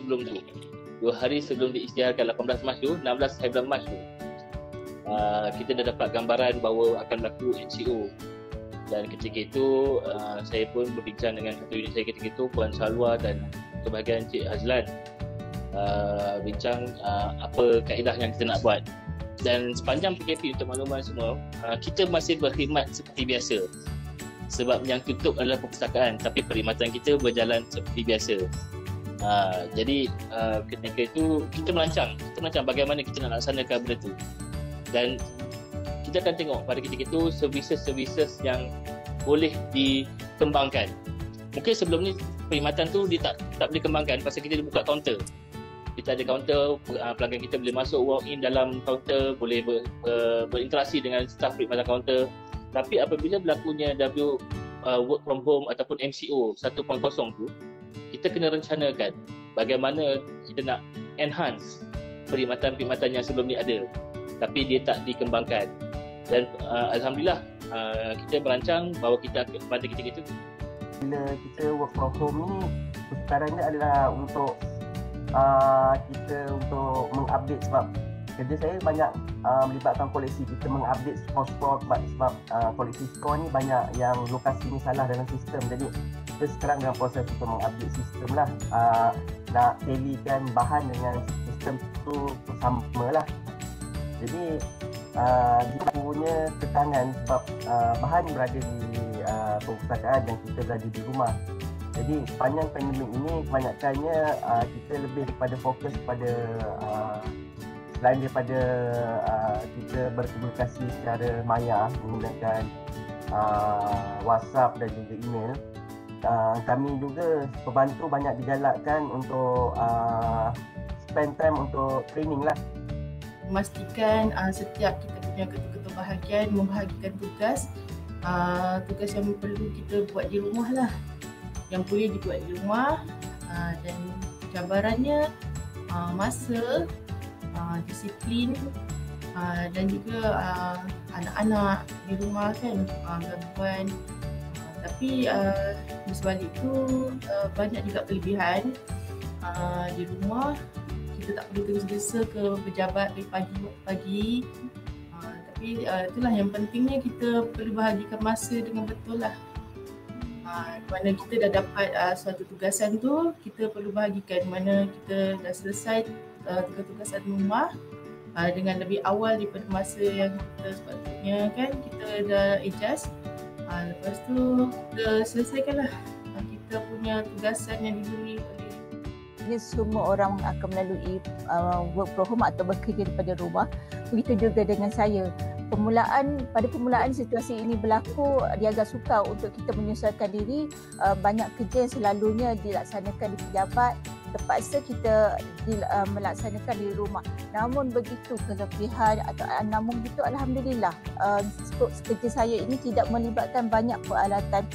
sebelum tu. 2 hari sebelum diisytiharkan 18 Mac tu, 16 hari bulan Mac tu. Kita dah dapat gambaran bahawa akan berlaku MCO. Dan ketika itu saya pun berbincang dengan ketua unit saya ketika itu, Puan Salwa dan kebahagiaan Cik Hazlan, bincang apa kaedah yang kita nak buat. Dan sepanjang PKP, untuk makluman semua, kita masih berkhidmat seperti biasa. Sebab yang tutup adalah perpustakaan, tapi perkhidmatan kita berjalan seperti biasa. Jadi ketika itu kita merancang bagaimana kita nak laksanakan benda tu. Dan kita akan tengok pada ketika itu services yang boleh dikembangkan. Mungkin sebelum ni perkhidmatan tu dia tak boleh kembangkan pasal kita buka kaunter. Kita ada kaunter, pelanggan kita boleh masuk walk in dalam kaunter, boleh berinteraksi dengan staf perkhidmatan kaunter. Tapi apabila berlakunya work from home ataupun MCO 1.0 tu, kita kena rencanakan bagaimana kita nak enhance perkhidmatan-perkhidmatan yang sebelum ni ada, tapi dia tak dikembangkan. Dan Alhamdulillah kita merancang bahawa kita pada ketika itu, bila kita work from home ni, sekarang ni adalah untuk kita untuk mengupdate, sebab kerja saya banyak melibatkan koleksi. Kita mengupdate skor sebab koleksi skor ni banyak yang lokasi ni salah dalam sistem. Jadi kita sekarang dalam proses untuk mengupdate sistem lah, nak tallykan bahan dengan sistem tu sama lah. Jadi kita punya tekangan sebab bahan berada di perpustakaan dan kita berada di rumah. Jadi sepanjang pandemik ini kebanyakannya kita lebih kepada fokus pada selain daripada kita berkomunikasi secara maya menggunakan WhatsApp dan juga email, kami juga pembantu banyak digalakkan untuk spend time untuk training lah. Memastikan setiap kita punya ketua-ketua bahagian membahagikan tugas yang perlu kita buat di rumah lah, yang boleh dibuat di rumah, dan cabarannya masa, disiplin, dan juga anak-anak di rumah kan, gangguan. Tapi di sebalik itu banyak juga kelebihan. Di rumah kita tak perlu tergesa-gesa ke pejabat dari pagi, tapi itulah yang pentingnya, kita perlu bahagikan masa dengan betul lah. Mana kita dah dapat suatu tugasan tu, kita perlu bahagikan. Mana kita dah selesai tugas-tugasan rumah dengan lebih awal daripada masa yang kita sepatutnya kan, kita dah adjust. Lepas tu kita selesaikanlah kita punya tugasan yang diberi oleh. Semua orang akan melalui work from home atau bekerja daripada rumah. Begitu juga dengan saya. Pada permulaan situasi ini berlaku, dia agak sukar untuk kita menyesuaikan diri. Banyak kerja yang selalunya dilaksanakan di pejabat, terpaksa kita melaksanakan di rumah. Namun begitu kelebihan namun begitu alhamdulillah, skop kerja saya ini tidak melibatkan banyak peralatan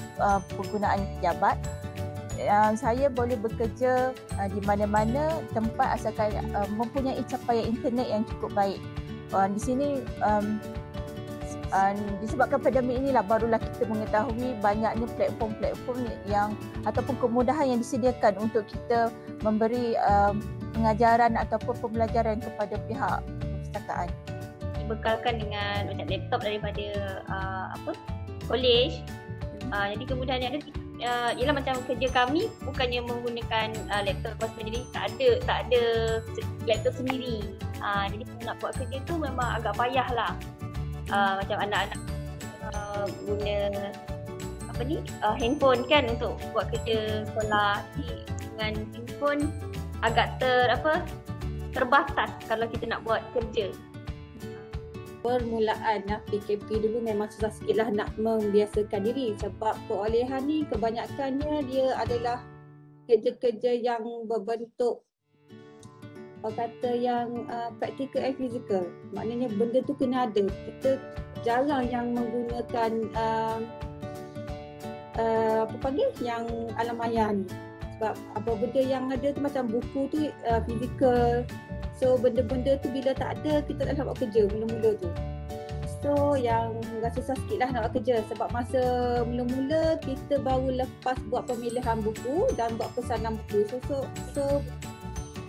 penggunaan pejabat. Saya boleh bekerja di mana-mana tempat asalkan mempunyai capaian internet yang cukup baik. Di sini disebabkan pandemik inilah barulah kita mengetahui banyaknya platform-platform yang ataupun kemudahan yang disediakan untuk kita memberi pengajaran ataupun pembelajaran kepada pihak perpustakaan. Dibekalkan dengan macam laptop daripada college. Jadi kemudahan yang ada ialah macam kerja kami bukannya menggunakan laptop sendiri, tak ada laptop sendiri. Jadi kalau nak buat kerja tu memang agak payah lah. Macam anak-anak guna handphone kan untuk buat kerja sekolah. Dengan handphone agak terbatas kalau kita nak buat kerja. Permulaan PKP dulu memang susah sikit lah nak membiasakan diri, sebab perolehan ni kebanyakannya dia adalah kerja-kerja yang berbentuk yang practical and physical. Maknanya benda tu kena ada. Kita jarang yang menggunakan yang alam maya ni, sebab apa benda yang ada tu macam buku tu physical. So benda-benda tu bila tak ada, kita tak dapat buat kerja mula-mula tu. So yang rasa susah sikit lah nak buat kerja, sebab masa mula-mula kita baru lepas buat pemilihan buku dan buat pesanan buku. So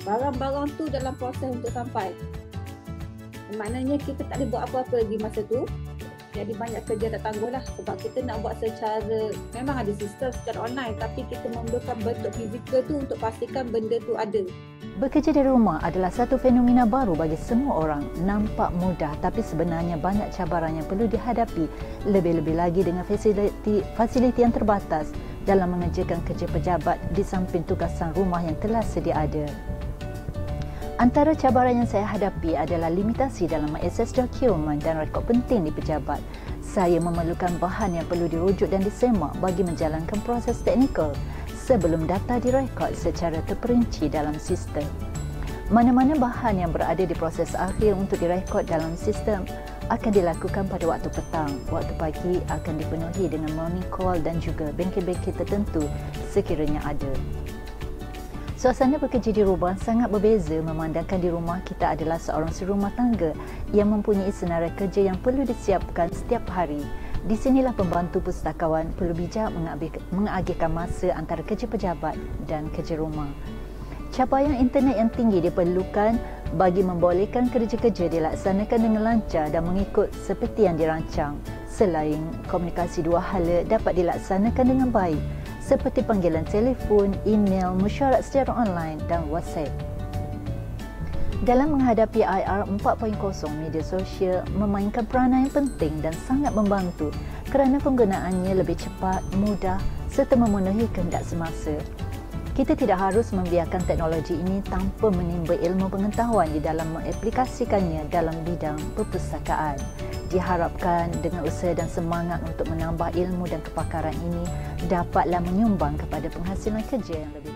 barang-barang tu dalam proses untuk sampai. Maknanya kita tak boleh buat apa-apa lagi masa tu. Jadi banyak kerja tak tangguh lah, sebab kita nak buat secara, memang ada sistem secara online, tapi kita memerlukan bentuk fizikal tu untuk pastikan benda tu ada. Bekerja dari rumah adalah satu fenomena baru bagi semua orang. Nampak mudah tapi sebenarnya banyak cabaran yang perlu dihadapi, lebih-lebih lagi dengan fasiliti yang terbatas dalam mengerjakan kerja pejabat di samping tugasan rumah yang telah sedia ada. Antara cabaran yang saya hadapi adalah limitasi dalam mengakses dokumen dan rekod penting di pejabat. Saya memerlukan bahan yang perlu dirujuk dan disemak bagi menjalankan proses teknikal sebelum data direkod secara terperinci dalam sistem. Mana-mana bahan yang berada di proses akhir untuk direkod dalam sistem akan dilakukan pada waktu petang. Waktu pagi akan dipenuhi dengan morning call dan juga bengkel-bengkel tertentu sekiranya ada. Suasana bekerja di rumah sangat berbeza memandangkan di rumah kita adalah seorang serumah tangga yang mempunyai senarai kerja yang perlu disiapkan setiap hari. Di sinilah pembantu pustakawan perlu bijak mengagihkan masa antara kerja pejabat dan kerja rumah. Capaian internet yang tinggi diperlukan bagi membolehkan kerja-kerja dilaksanakan dengan lancar dan mengikut seperti yang dirancang. Selain komunikasi dua hala dapat dilaksanakan dengan baik, seperti panggilan telefon, email, mesyuarat secara online dan WhatsApp. Dalam menghadapi IR 4.0, media sosial memainkan peranan yang penting dan sangat membantu kerana penggunaannya lebih cepat, mudah serta memenuhi kehendak semasa. Kita tidak harus membiarkan teknologi ini tanpa menimba ilmu pengetahuan di dalam mengaplikasikannya dalam bidang perpustakaan. Diharapkan dengan usaha dan semangat untuk menambah ilmu dan kepakaran ini dapatlah menyumbang kepada penghasilan kerja yang lebih